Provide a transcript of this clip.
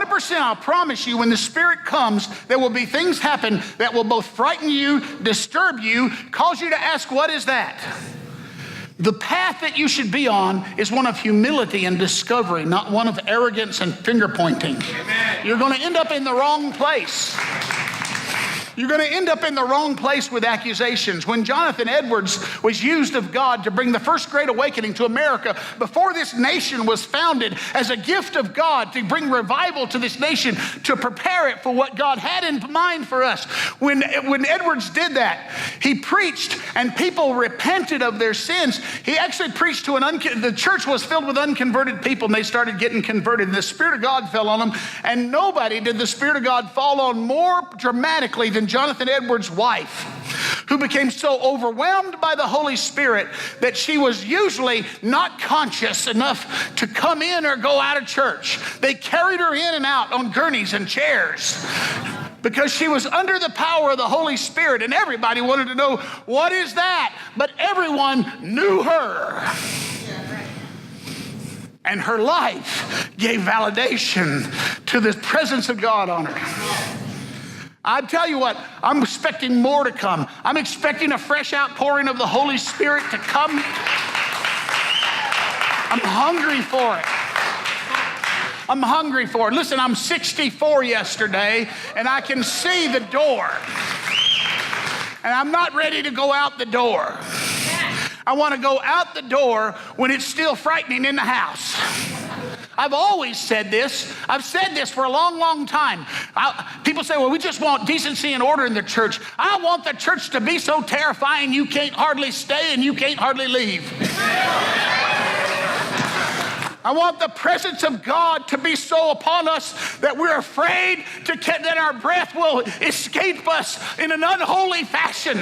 100%, I'll promise you, when the Spirit comes, there will be things happen that will both frighten you, disturb you, cause you to ask, what is that? The path that you should be on is one of humility and discovery, not one of arrogance and finger pointing. Amen. You're going to end up in the wrong place. You're going to end up in the wrong place with accusations. When Jonathan Edwards was used of God to bring the first Great Awakening to America, before this nation was founded, as a gift of God to bring revival to this nation, to prepare it for what God had in mind for us. When Edwards did that, he preached and people repented of their sins. He actually preached to the church was filled with unconverted people, and they started getting converted. And the Spirit of God fell on them, and nobody did the Spirit of God fall on more dramatically than Jonathan Edwards' wife, who became so overwhelmed by the Holy Spirit that she was usually not conscious enough to come in or go out of church. They carried her in and out on gurneys and chairs because she was under the power of the Holy Spirit, and everybody wanted to know, what is that? But everyone knew her. And her life gave validation to the presence of God on her. I tell you what, I'm expecting more to come. I'm expecting a fresh outpouring of the Holy Spirit to come. I'm hungry for it. I'm hungry for it. Listen, I'm 64 yesterday, and I can see the door. And I'm not ready to go out the door. I want to go out the door when it's still frightening in the house. I've always said this. I've said this for a long, long time. People say, well, we just want decency and order in the church. I want the church to be so terrifying you can't hardly stay and you can't hardly leave. I want the presence of God to be so upon us that we're afraid that our breath will escape us in an unholy fashion.